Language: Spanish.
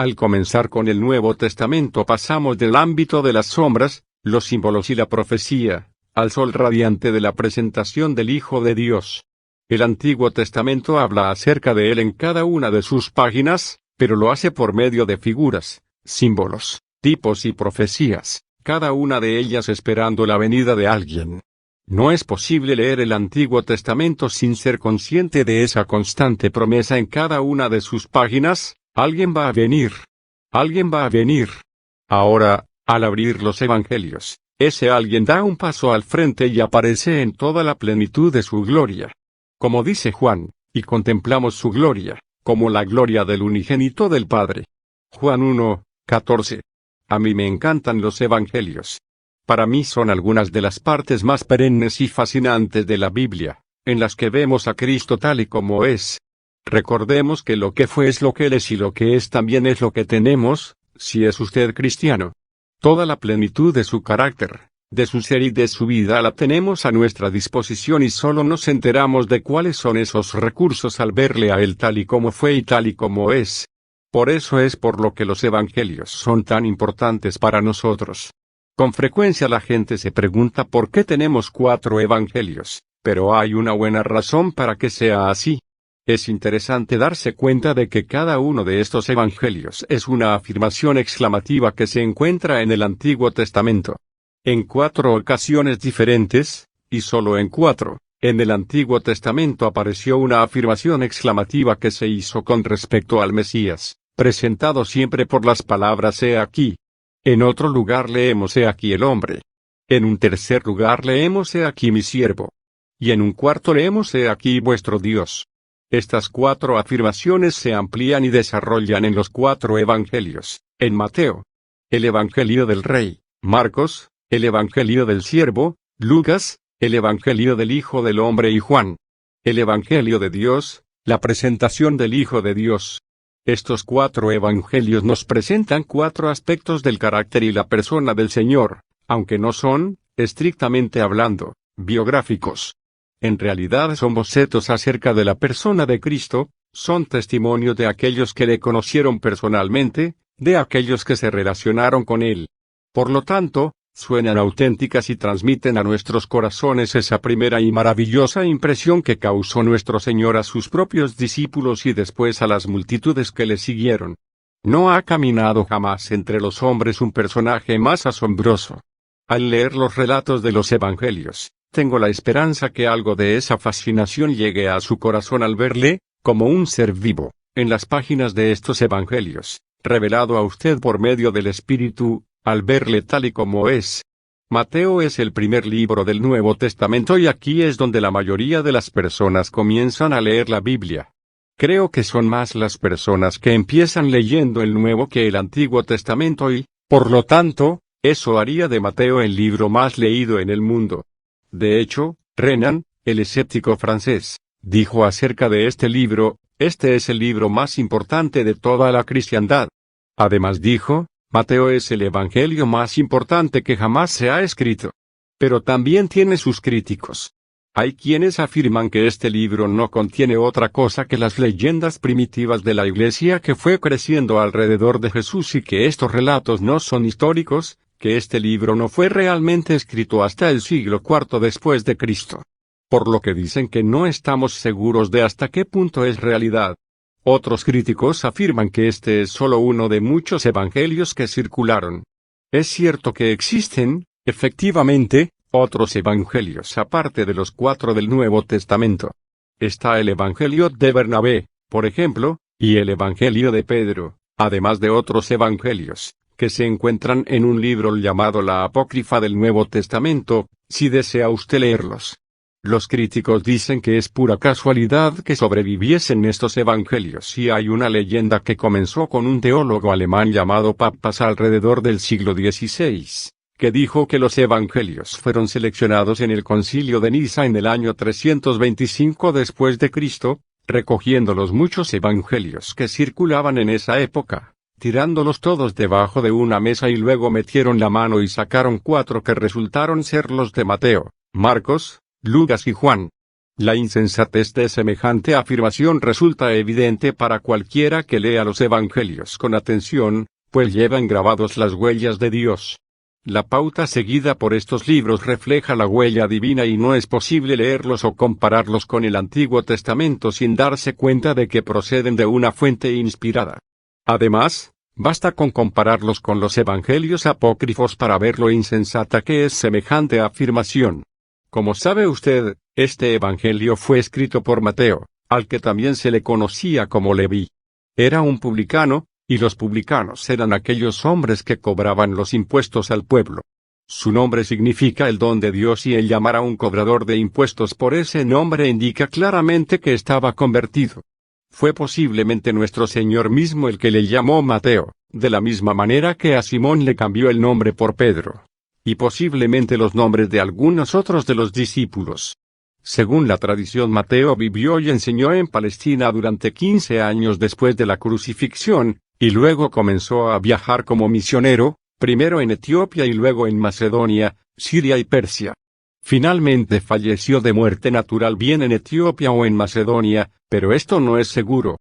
Al comenzar con el Nuevo Testamento pasamos del ámbito de las sombras, los símbolos y la profecía, al sol radiante de la presentación del Hijo de Dios. El Antiguo Testamento habla acerca de él en cada una de sus páginas, pero lo hace por medio de figuras, símbolos, tipos y profecías, cada una de ellas esperando la venida de alguien. No es posible leer el Antiguo Testamento sin ser consciente de esa constante promesa en cada una de sus páginas: alguien va a venir. Alguien va a venir. Ahora, al abrir los Evangelios, ese alguien da un paso al frente y aparece en toda la plenitud de su gloria. Como dice Juan, y contemplamos su gloria, como la gloria del unigénito del Padre. Juan 1:14. A mí me encantan los Evangelios. Para mí son algunas de las partes más perennes y fascinantes de la Biblia, en las que vemos a Cristo tal y como es. Recordemos que lo que fue es lo que Él es y lo que es también es lo que tenemos, si es usted cristiano. Toda la plenitud de su carácter, de su ser y de su vida la tenemos a nuestra disposición y solo nos enteramos de cuáles son esos recursos al verle a Él tal y como fue y tal y como es. Por eso es por lo que los Evangelios son tan importantes para nosotros. Con frecuencia la gente se pregunta por qué tenemos 4 Evangelios, pero hay una buena razón para que sea así. Es interesante darse cuenta de que cada uno de estos Evangelios es una afirmación exclamativa que se encuentra en el Antiguo Testamento. En 4 ocasiones diferentes, y solo en 4, en el Antiguo Testamento apareció una afirmación exclamativa que se hizo con respecto al Mesías, presentado siempre por las palabras «He aquí». En otro lugar leemos «He aquí el hombre». En un tercer lugar leemos «He aquí mi siervo». Y en un cuarto leemos «He aquí vuestro Dios». Estas 4 afirmaciones se amplían y desarrollan en los 4 Evangelios: en Mateo, el Evangelio del Rey; Marcos, el Evangelio del Siervo; Lucas, el Evangelio del Hijo del Hombre; y Juan, el Evangelio de Dios, la presentación del Hijo de Dios. Estos 4 Evangelios nos presentan 4 aspectos del carácter y la persona del Señor, aunque no son, estrictamente hablando, biográficos. En realidad son bocetos acerca de la persona de Cristo, son testimonios de aquellos que le conocieron personalmente, de aquellos que se relacionaron con Él. Por lo tanto, suenan auténticas y transmiten a nuestros corazones esa primera y maravillosa impresión que causó nuestro Señor a sus propios discípulos y después a las multitudes que le siguieron. No ha caminado jamás entre los hombres un personaje más asombroso. Al leer los relatos de los Evangelios, tengo la esperanza que algo de esa fascinación llegue a su corazón al verle, como un ser vivo, en las páginas de estos Evangelios, revelado a usted por medio del Espíritu, al verle tal y como es. Mateo es el primer libro del Nuevo Testamento y aquí es donde la mayoría de las personas comienzan a leer la Biblia. Creo que son más las personas que empiezan leyendo el Nuevo que el Antiguo Testamento y, por lo tanto, eso haría de Mateo el libro más leído en el mundo. De hecho, Renan, el escéptico francés, dijo acerca de este libro: este es el libro más importante de toda la cristiandad. Además dijo, Mateo es el evangelio más importante que jamás se ha escrito. Pero también tiene sus críticos. Hay quienes afirman que este libro no contiene otra cosa que las leyendas primitivas de la Iglesia que fue creciendo alrededor de Jesús y que estos relatos no son históricos, que este libro no fue realmente escrito hasta el siglo IV después de Cristo. Por lo que dicen que no estamos seguros de hasta qué punto es realidad. Otros críticos afirman que este es solo uno de muchos evangelios que circularon. Es cierto que existen, efectivamente, otros evangelios aparte de los 4 del Nuevo Testamento. Está el Evangelio de Bernabé, por ejemplo, y el Evangelio de Pedro, además de otros evangelios, que se encuentran en un libro llamado la Apócrifa del Nuevo Testamento, si desea usted leerlos. Los críticos dicen que es pura casualidad que sobreviviesen estos evangelios y hay una leyenda que comenzó con un teólogo alemán llamado Papas alrededor del siglo XVI, que dijo que los evangelios fueron seleccionados en el Concilio de Niza en el año 325 después de Cristo, recogiendo los muchos evangelios que circulaban en esa época, tirándolos todos debajo de una mesa y luego metieron la mano y sacaron 4 que resultaron ser los de Mateo, Marcos, Lucas y Juan. La insensatez de semejante afirmación resulta evidente para cualquiera que lea los evangelios con atención, pues llevan grabados las huellas de Dios. La pauta seguida por estos libros refleja la huella divina y no es posible leerlos o compararlos con el Antiguo Testamento sin darse cuenta de que proceden de una fuente inspirada. Además, basta con compararlos con los evangelios apócrifos para ver lo insensata que es semejante afirmación. Como sabe usted, este evangelio fue escrito por Mateo, al que también se le conocía como Leví. Era un publicano, y los publicanos eran aquellos hombres que cobraban los impuestos al pueblo. Su nombre significa el don de Dios y el llamar a un cobrador de impuestos por ese nombre indica claramente que estaba convertido. Fue posiblemente nuestro Señor mismo el que le llamó Mateo, de la misma manera que a Simón le cambió el nombre por Pedro. Y posiblemente los nombres de algunos otros de los discípulos. Según la tradición, Mateo vivió y enseñó en Palestina durante 15 años después de la crucifixión, y luego comenzó a viajar como misionero, primero en Etiopía y luego en Macedonia, Siria y Persia. Finalmente falleció de muerte natural bien en Etiopía o en Macedonia, pero esto no es seguro.